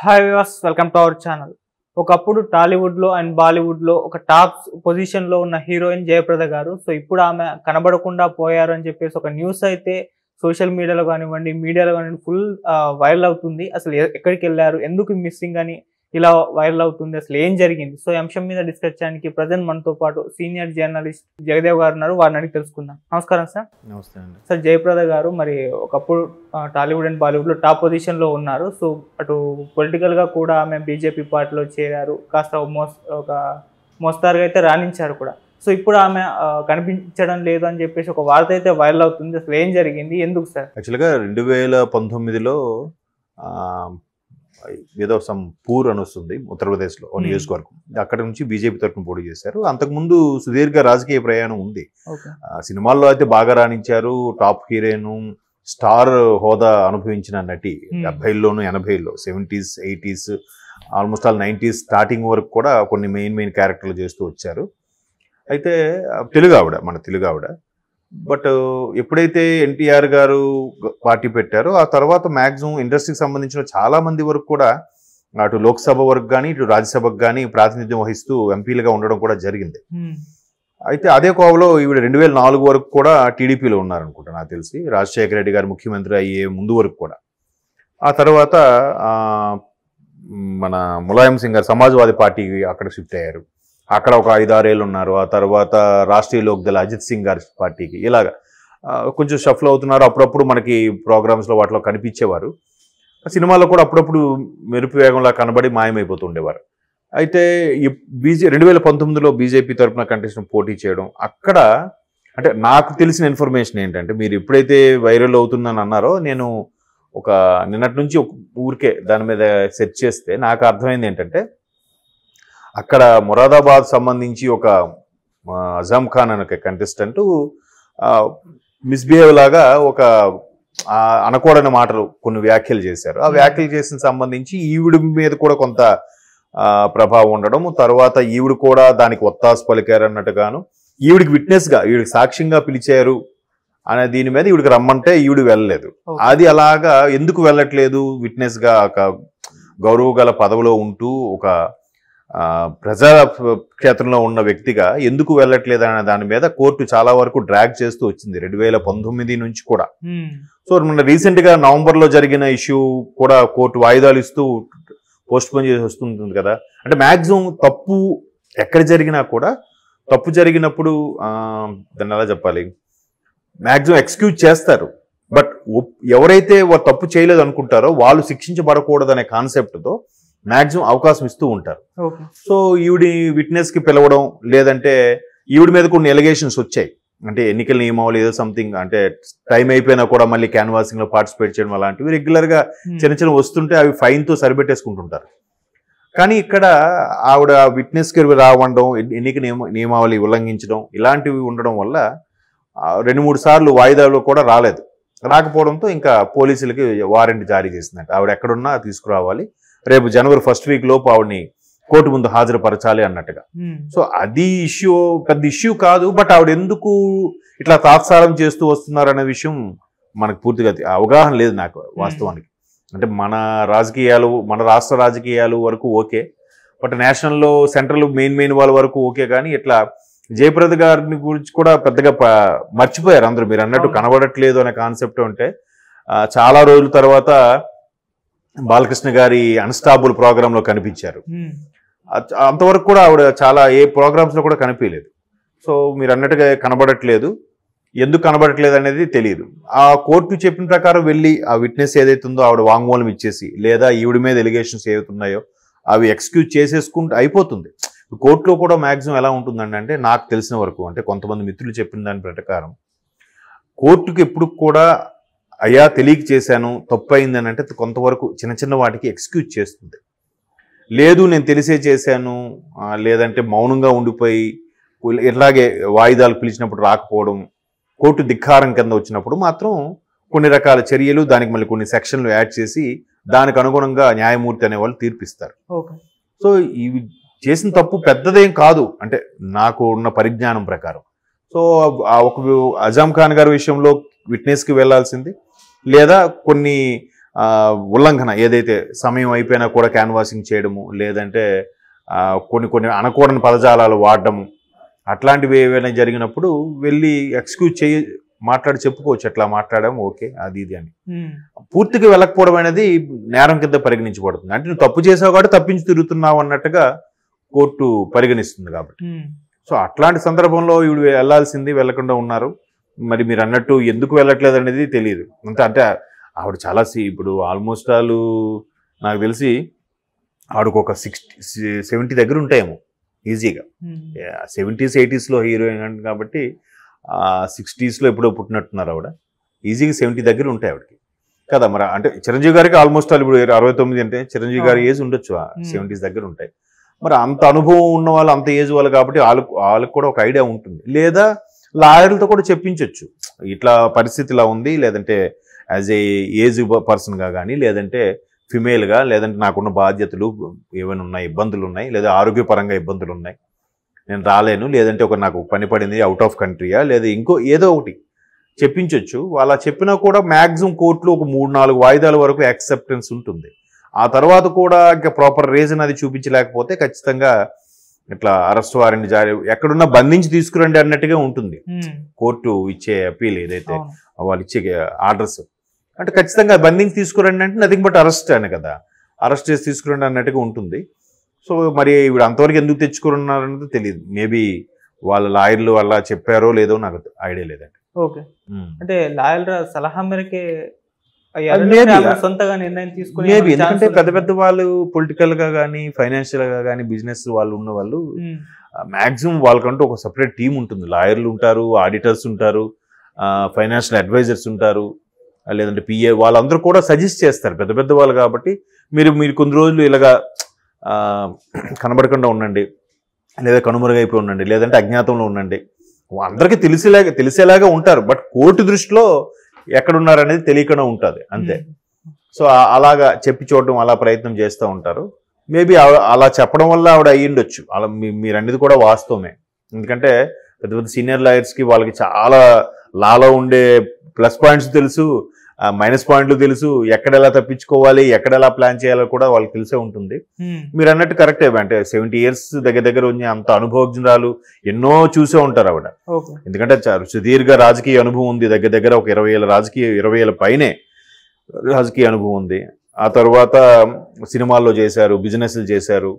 Hi viewers, welcome to our channel. ఒకప్పుడు టాలీవుడ్లో and బాలీవుడ్లో ఒక టాప్ పొజిషన్లో ఉన్న హీరోయిన్ జయప్రద గారు. సో ఇప్పుడు ఆమె కనబడకుండా పోయారు అని చెప్పేసి ఒక న్యూస్ అయితే సోషల్ మీడియాలో కానివ్వండి, మీడియాలో కానివ్వండి ఫుల్ వైరల్ అవుతుంది. అసలు ఎక్కడికి వెళ్ళారు, ఎందుకు మిస్సింగ్ అని ఇలా వైరల్ అవుతుంది, అసలు ఏం జరిగింది? సో ఈ అంశం మీద డిస్కస్ చేయడానికి ప్రజెంట్ మనతో పాటు సీనియర్ జర్నలిస్ట్ జగదేవ్ గారు ఉన్నారు. వారిని అడిగి తెలుసుకుందాం. నమస్కారం సార్. నమస్తే అండి. సార్, జయప్రద గారు మరి ఒకప్పుడు టాలీవుడ్ అండ్ బాలీవుడ్లో టాప్ పొజిషన్లో ఉన్నారు. సో అటు పొలిటికల్గా కూడా ఆమె బీజేపీ పార్టీలో చేరారు, కాస్త ఒక మోస్తారుగా అయితే రాణించారు కూడా. సో ఇప్పుడు ఆమె కనిపించడం లేదు అని చెప్పేసి ఒక వార్త అయితే వైరల్ అవుతుంది. అసలు ఏం జరిగింది, ఎందుకు సార్? యాక్చువల్గా 2019లో ఏదో సమ్ పూర్ అని వస్తుంది ఉత్తరప్రదేశ్లో నియోజకవర్గం, అక్కడ నుంచి బీజేపీ తరఫున పోటీ చేశారు. అంతకుముందు సుదీర్ఘ రాజకీయ ప్రయాణం ఉంది. సినిమాల్లో అయితే బాగా రాణించారు, టాప్ హీరోయిన్, స్టార్ హోదా అనుభవించిన నటి. 70లోను 80లో 70s 80s almost all 90s starting వరకు కూడా కొన్ని మెయిన్ క్యారెక్టర్లు చేస్తూ వచ్చారు. అయితే మన తెలుగు ఆవిడ. బట్ ఎప్పుడైతే ఎన్టీఆర్ గారు పార్టీ పెట్టారో ఆ తర్వాత మ్యాక్సిమం ఇండస్ట్రీకి సంబంధించిన చాలా మంది వరకు కూడా అటు లోక్సభ వరకు కానీ ఇటు రాజ్యసభకు కానీ ప్రాతినిధ్యం వహిస్తూ ఎంపీలుగా ఉండడం కూడా జరిగింది. అయితే అదే కోవలో ఈవిడ 2004 వరకు కూడా టీడీపీలో ఉన్నారనుకుంటా నాకు తెలిసి, రాజశేఖర రెడ్డి గారు ముఖ్యమంత్రి అయ్యే ముందు వరకు కూడా. ఆ తర్వాత మన ములాయం సింగ్ గారు సమాజ్వాదీ పార్టీకి అక్కడ షిఫ్ట్ అయ్యారు, అక్కడ ఒక 5-6 ఏళ్ళు ఉన్నారు. ఆ తర్వాత రాష్ట్రీయ లోక్దళ్ అజిత్ సింగ్ గారి పార్టీకి ఇలాగా కొంచెం షఫల్ అవుతున్నారు. అప్పుడప్పుడు మనకి ప్రోగ్రామ్స్లో వాటిలో కనిపించేవారు. సినిమాలో కూడా అప్పుడప్పుడు మెరుపు వేగంలా కనబడి మాయమైపోతుండేవారు. అయితే 2019లో బీజేపీ తరఫున కంటెస్టెంట్ పోటీ చేయడం, అక్కడ అంటే నాకు తెలిసిన ఇన్ఫర్మేషన్ ఏంటంటే, మీరు ఎప్పుడైతే వైరల్ అవుతుందని అన్నారో, నేను నిన్నటి నుంచి ఊరికే దాని మీద సెర్చ్ చేస్తే నాకు అర్థమైంది ఏంటంటే, అక్కడ మొరాదాబాద్ సంబంధించి ఒక అజాం ఖాన్ అనే ఒక కంటెస్టెంట్ మిస్బిహేవ్ లాగా ఒక అనకూడని మాటలు కొన్ని వ్యాఖ్యలు చేశారు. ఆ వ్యాఖ్యలు చేసిన సంబంధించి ఈవిడ మీద కూడా కొంత ప్రభావం ఉండడం, తర్వాత ఈవిడ కూడా దానికి ఒత్తాసు పలికారు అన్నట్టుగాను, ఈవిడికి విట్నెస్గా, ఈవిడికి సాక్ష్యంగా పిలిచారు అనే దీని మీద ఈవిడికి రమ్మంటే ఈవిడ వెళ్ళలేదు. అది అలాగా ఎందుకు వెళ్ళట్లేదు, విట్నెస్గా ఒక గౌరవ గల పదవిలో ఉంటూ ఒక ప్రజా క్షేత్రంలో ఉన్న వ్యక్తిగా ఎందుకు వెళ్ళట్లేదు అనే దాని మీద కోర్టు చాలా వరకు డ్రాగ్ చేస్తూ వచ్చింది 2019 నుంచి కూడా. సో మన రీసెంట్గా నవంబర్లో జరిగిన ఇష్యూ కూడా కోర్టు వాయిదాలు ఇస్తూ పోస్ట్ పోన్ చేసి వస్తుంటుంది కదా. అంటే మ్యాక్సిమం తప్పు ఎక్కడ జరిగినా కూడా, తప్పు జరిగినప్పుడు దాన్ని ఎలా చెప్పాలి, మ్యాక్సిమం ఎక్స్క్యూజ్ చేస్తారు. బట్ ఎవరైతే తప్పు చేయలేదు అనుకుంటారో వాళ్ళు శిక్షించబడకూడదు అనే కాన్సెప్ట్తో మ్యాక్సిమం అవకాశం ఇస్తూ ఉంటారు. సో ఈవిడి విట్నెస్కి పిలవడం, లేదంటే ఈవిడ మీద కొన్ని ఎలిగేషన్స్ వచ్చాయి. అంటే ఎన్నికల నియమావళి ఏదో సంథింగ్, అంటే టైం అయిపోయినా కూడా మళ్ళీ క్యాన్వాసింగ్లో పార్టిసిపేట్ చేయడం అలాంటివి రెగ్యులర్గా చిన్న వస్తుంటే అవి ఫైన్తో సరిపెట్టేసుకుంటుంటారు. కానీ ఇక్కడ ఆవిడ విట్నెస్కి రావడం, ఎన్నిక నియమావళి ఉల్లంఘించడం ఇలాంటివి ఉండడం వల్ల 2-3 సార్లు వాయిదాలు కూడా రాకపోవడంతో ఇంకా పోలీసులకి వారెంట్ జారీ చేసిందంట. ఆవిడ ఎక్కడున్నా తీసుకురావాలి, రేపు జనవరి 1st వీక్ లోపు ఆవిడని కోర్టు ముందు హాజరుపరచాలి అన్నట్టుగా. సో అది పెద్ద ఇష్యూ కాదు. బట్ ఆవిడ ఎందుకు ఇట్లా తాత్సారం చేస్తూ వస్తున్నారు అనే విషయం మనకు పూర్తిగా అవగాహన లేదు నాకు వాస్తవానికి. అంటే మన రాష్ట్ర రాజకీయాలు వరకు ఓకే, బట్ నేషనల్లో సెంట్రల్ మెయిన్ వాళ్ళ వరకు ఓకే. కానీ ఇట్లా జయప్రద గారిని గురించి కూడా పెద్దగా మర్చిపోయారు అందరూ. మీరు అన్నట్టు కనబడట్లేదు అనే కాన్సెప్ట్ ఉంటే చాలా రోజుల తర్వాత బాలకృష్ణ గారి అన్స్టాపుల్ ప్రోగ్రాంలో కనిపించారు. అంతవరకు కూడా ఆవిడ చాలా ఏ ప్రోగ్రామ్స్లో కూడా కనిపించలేదు. సో మీరు అన్నట్టుగా కనబడట్లేదు, ఎందుకు కనబడట్లేదు అనేది తెలియదు. ఆ కోర్టు చెప్పిన ప్రకారం వెళ్ళి ఆ విట్నెస్ ఏదైతే ఉందో ఆవిడ వాంగ్మూలం ఇచ్చేసి, లేదా ఈవిడ మీద ఎలిగేషన్స్ ఏవైతున్నాయో అవి ఎక్స్క్యూజ్ చేసేసుకుంటూ అయిపోతుంది. కోర్టులో కూడా మ్యాక్సిమం ఎలా ఉంటుందండి అంటే, నాకు తెలిసిన వరకు, అంటే కొంతమంది మిత్రులు చెప్పిన దాని ప్రకారం, కోర్టుకి ఎప్పుడు కూడా అయ్యా తెలియక చేశాను, తప్పు అయిందని అంటే కొంతవరకు చిన్న వాటికి ఎక్స్క్యూజ్ చేస్తుంది. లేదు నేను తెలిసే చేశాను, లేదంటే మౌనంగా ఉండిపోయి ఇట్లాగే వాయిదాలు పిలిచినప్పుడు రాకపోవడం, కోర్టు ధిక్కారం కింద వచ్చినప్పుడు మాత్రం కొన్ని రకాల చర్యలు, దానికి మళ్ళీ కొన్ని సెక్షన్లు యాడ్ చేసి దానికి అనుగుణంగా న్యాయమూర్తి అనేవాళ్ళు తీర్పిస్తారు. సో ఇవి చేసిన తప్పు పెద్దదేం కాదు అంటే నాకు ఉన్న పరిజ్ఞానం ప్రకారం. సో ఒక అజాం ఖాన్ గారి విషయంలో విట్నెస్కి వెళ్లాల్సింది, లేదా కొన్ని ఉల్లంఘన ఏదైతే సమయం అయిపోయినా కూడా క్యాన్వాసింగ్ చేయడము, లేదంటే కొన్ని అనకూడని పదజాలాలు వాడడము, అట్లాంటివి ఏవైనా జరిగినప్పుడు వెళ్ళి ఎక్స్క్యూజ్ మాట్లాడి చెప్పుకోవచ్చు, ఎట్లా మాట్లాడాము ఓకే అది ఇది అని. పూర్తిగా వెళ్ళకపోవడం అనేది నేరం కింద పరిగణించబడుతుంది. అంటే నువ్వు తప్పు చేసావు కాబట్టి తప్పించి తిరుగుతున్నావు అన్నట్టుగా కోర్టు పరిగణిస్తుంది కాబట్టి. సో అట్లాంటి సందర్భంలో వీడు వెళ్లాల్సింది వెళ్లకుండా ఉన్నారు. మరి మీరు అన్నట్టు ఎందుకు వెళ్ళట్లేదు అనేది తెలియదు. అంటే ఆవిడ చాలా ఇప్పుడు ఆల్మోస్ట్ వాళ్ళు నాకు తెలిసి ఆవిడకు ఒక 60-70 దగ్గర ఉంటాయేమో ఈజీగా. 70s 80s హీరోయిన్ కాబట్టి 60s ఎప్పుడో పుట్టినట్టున్నారు ఆవిడ. ఈజీగా 70 దగ్గర ఉంటాయి ఆవిడకి కదా. మరి అంటే చిరంజీవి గారికి ఆల్మోస్ట్ ఇప్పుడు 69 అంటే చిరంజీవి గారి ఏజ్ ఉండొచ్చు, 70s దగ్గర ఉంటాయి. మరి అంత అనుభవం ఉన్న వాళ్ళు, అంత ఏజ్ వాళ్ళు కాబట్టి వాళ్ళకి కూడా ఒక ఐడియా ఉంటుంది. లేదా లాయర్లతో కూడా చెప్పించవచ్చు, ఇట్లా పరిస్థితి ఇలా ఉంది, లేదంటే యాజ్ ఏ ఏజ్ పర్సన్గా కానీ, లేదంటే ఫిమేల్గా, లేదంటే నాకున్న బాధ్యతలు ఏమైనా ఉన్నాయి, ఇబ్బందులు ఉన్నాయి, లేదా ఆరోగ్యపరంగా ఇబ్బందులు ఉన్నాయి, నేను రాలేను, లేదంటే నాకు పని పడింది అవుట్ ఆఫ్ కంట్రీయా, లేదా ఇంకో ఏదో ఒకటి చెప్పించవచ్చు. వాళ్ళ చెప్పినా కూడా మ్యాక్సిమం కోర్టులో ఒక 3-4 వాయిదాల వరకు యాక్సెప్టెన్స్ ఉంటుంది. ఆ తర్వాత కూడా ఇంకా ప్రాపర్ రీజన్ అది చూపించలేకపోతే ఖచ్చితంగా ఇట్లా అరెస్ట్ వారెంట్ జారీ, ఎక్కడున్నా బంధించి తీసుకురండి అన్నట్టుగా ఉంటుంది కోర్టు ఇచ్చే అపీల్, ఏదైతే వాళ్ళు ఇచ్చే ఆర్డర్స్. అంటే ఖచ్చితంగా బంధించి తీసుకురండి అంటే నథింగ్ బట్ అరెస్ట్ అని కదా, అరెస్ట్ చేసి తీసుకురండి అన్నట్టుగా ఉంటుంది. సో మరి ఇప్పుడు అంతవరకు ఎందుకు తెచ్చుకున్నారన్నది తెలియదు. మేబీ వాళ్ళ లాయర్లు అలా చెప్పారో లేదో నాకు ఐడియా లేదండి. ఓకే, అంటే లాయర్ల సలహా మేరకే సొంతగా నిర్ణయం తీసుకుని, ఎందుకంటే పెద్ద పెద్ద వాళ్ళు పొలిటికల్ గా కానీ, ఫైనాన్షియల్ గా కానీ, బిజినెస్ వాళ్ళు ఉన్న వాళ్ళు మాక్సిమం వాళ్ళకంటూ ఒక సపరేట్ టీం ఉంటుంది. లాయర్లు ఉంటారు, ఆడిటర్స్ ఉంటారు, ఫైనాన్షియల్ అడ్వైజర్స్ ఉంటారు, లేదంటే పిఏ, వాళ్ళందరూ కూడా సజెస్ట్ చేస్తారు పెద్ద పెద్ద వాళ్ళు కాబట్టి. మీరు కొన్ని రోజులు ఇలాగా కనబడకుండా ఉండండి, లేదా కనుమరుగైపోయి ఉండండి, లేదంటే అజ్ఞాతంలో ఉండండి, అందరికీ తెలిసేలాగా ఉంటారు. బట్ కోర్టు దృష్టిలో ఎక్కడున్నారు అనేది తెలియకుండా ఉంటుంది అంతే. సో అలాగా చెప్పి చూడడం, అలా ప్రయత్నం చేస్తూ ఉంటారు. మేబీ అలా చెప్పడం వల్ల ఆవిడ అయ్యిండొచ్చు. అలా మీరు అనేది కూడా వాస్తవమే. ఎందుకంటే పెద్ద పెద్ద సీనియర్ లాయర్స్కి వాళ్ళకి చాలా లాలో ఉండే ప్లస్ పాయింట్స్ తెలుసు, మైనస్ పాయింట్లు తెలుసు, ఎక్కడ ఎలా తప్పించుకోవాలి, ఎక్కడ ఎలా ప్లాన్ చేయాలో కూడా వాళ్ళకి తెలిసే ఉంటుంది. మీరు అన్నట్టు కరెక్టే, అంటే 70 years దగ్గర ఉంది, అంత అనుభవజ్ఞురాలు, ఎన్నో చూసే ఉంటారు ఆవిడ. ఎందుకంటే సుదీర్ఘ రాజకీయ అనుభవం ఉంది, దగ్గర ఒక 20 ఏళ్ళ పైనే రాజకీయ అనుభవం ఉంది. ఆ తర్వాత సినిమాల్లో చేశారు, బిజినెస్లు చేశారు,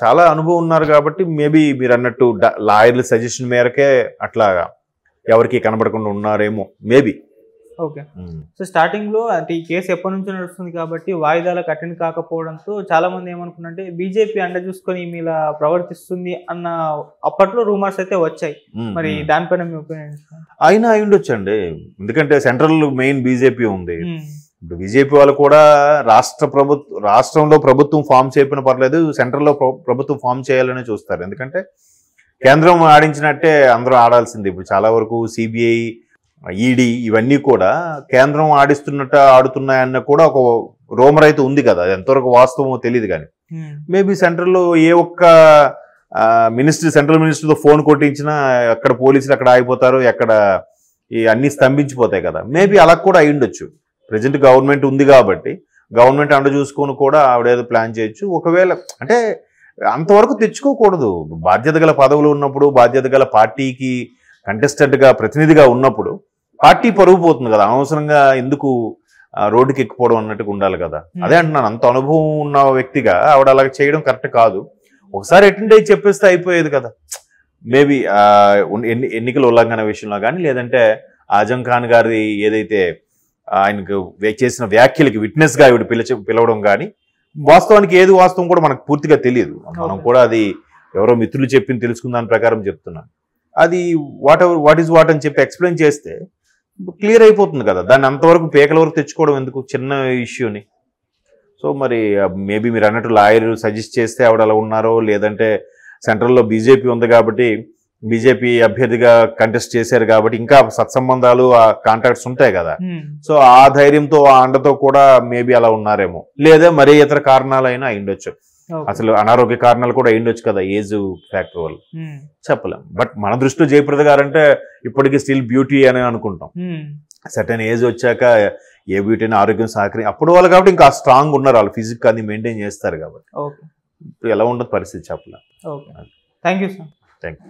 చాలా అనుభవం ఉన్నారు కాబట్టి మేబీ మీరు అన్నట్టు లాయర్ల సజెషన్ మేరకే అట్లా ఎవరికి కనబడకుండా ఉన్నారేమో మేబీ. ఓకే, సో స్టార్టింగ్ లో అంటే ఈ కేసు ఎప్పటి నుంచో నడుస్తుంది కాబట్టి వాయిదాలకు అటెండ్ కాకపోవడంతో చాలా మంది ఏమనుకున్నారంటే బీజేపీ అండ చూసుకొని మీలా ప్రవర్తిస్తుంది అన్న అప్పట్లో రూమర్స్ అయితే వచ్చాయి. మరి దానిపైన మీ ఒపీనియన్? అయినా అయి ఉండొచ్చండి, ఎందుకంటే సెంట్రల్ మెయిన్ బీజేపీ ఉంది. ఇప్పుడు బీజేపీ వాళ్ళు కూడా రాష్ట్రంలో ప్రభుత్వం ఫామ్ చేయకపోయినా పర్లేదు, సెంట్రల్లో ప్రభుత్వం ఫామ్ చేయాలని చూస్తారు. ఎందుకంటే కేంద్రం ఆడించినట్టే అందరూ ఆడాల్సింది. ఇప్పుడు చాలా వరకు సిబిఐ, ఈడీ ఇవన్నీ కూడా కేంద్రం ఆడుతున్నాయన్న కూడా ఒక రూమర్ అయితే ఉంది కదా. అది ఎంతవరకు వాస్తవమో తెలియదు. కానీ మేబీ సెంట్రల్లో ఏ ఒక్క సెంట్రల్ మినిస్టర్తో ఫోన్ కొట్టించినా అక్కడ పోలీసులు అక్కడ ఆగిపోతారు, ఎక్కడ అన్ని స్తంభించిపోతాయి కదా. మేబీ అలా కూడా అయి ఉండొచ్చు. ప్రజెంట్ గవర్నమెంట్ ఉంది కాబట్టి గవర్నమెంట్ అండ చూసుకొని కూడా ఆవిడేదో ప్లాన్ చేయొచ్చు. ఒకవేళ అంటే అంతవరకు తెచ్చుకోకూడదు. బాధ్యత గల పదవులు ఉన్నప్పుడు, బాధ్యత గల పార్టీకి కంటెస్టెంట్గా ప్రతినిధిగా ఉన్నప్పుడు పార్టీ పరుగు పోతుంది కదా. అనవసరంగా ఎందుకు రోడ్డుకి ఎక్కిపోవడం అన్నట్టుగా ఉండాలి కదా. అదే అంటున్నాను, అంత అనుభవం ఉన్న వ్యక్తిగా ఆవిడ అలా చేయడం కరెక్ట్ కాదు. ఒకసారి అటెండ్ అయ్యి చెప్పేస్తే అయిపోయేది కదా. మేబీ ఎన్నికల ఉల్లంఘన విషయంలో కానీ, లేదంటే ఆజం ఖాన్ గారి ఏదైతే ఆయనకు చేసిన వ్యాఖ్యలకి విట్నెస్గా ఆవిడ పిలవడం కానీ, వాస్తవానికి ఏది వాస్తవం కూడా మనకు పూర్తిగా తెలియదు. మనం కూడా అది ఎవరో మిత్రులు చెప్పింది తెలుసుకున్న దాని ప్రకారం చెప్తున్నాను. అది వాట్ ఈజ్ వాట్ అని చెప్పి ఎక్స్ప్లెయిన్ చేస్తే క్లియర్ అయిపోతుంది కదా. దాన్ని అంతవరకు పేకల వరకు తెచ్చుకోవడం ఎందుకు, చిన్న ఇష్యూని. సో మరి మేబీ మీరు అన్నట్టు లాయర్ సజెస్ట్ చేస్తే ఆవిడ అలా ఉన్నారో, లేదంటే సెంట్రల్లో బీజేపీ ఉంది కాబట్టి బీజేపీ అభ్యర్థిగా కంటెస్ట్ చేశారు కాబట్టి ఇంకా సత్సంబంధాలు, ఆ కాంటాక్ట్స్ ఉంటాయి కదా. సో ఆ ధైర్యంతో, ఆ అండతో కూడా మేబీ అలా ఉన్నారేమో. లేదా మరే ఇతర కారణాలైనా అయిండొచ్చు. అసలు అనారోగ్య కారణాలు కూడా అయిండొచ్చు కదా, ఏజ్ ఫ్యాక్టర్ వల్ల చెప్పలేం. బట్ మన దృష్టిలో జయప్రద గారు అంటే ఇప్పటికీ స్టిల్ బ్యూటీ అని అనుకుంటాం. సర్టెన్ ఏజ్ వచ్చాక ఏ బ్యూటీ ఆరోగ్యం సహకరి అప్పుడు వాళ్ళు కాబట్టి ఇంకా స్ట్రాంగ్ ఉన్నారు, వాళ్ళు ఫిజిక్ అది మెయింటైన్ చేస్తారు కాబట్టి. ఓకే, ఇప్పుడు ఎలా ఉండదు పరిస్థితి చెప్పలేదు. Okay, thank you sir. Thank you.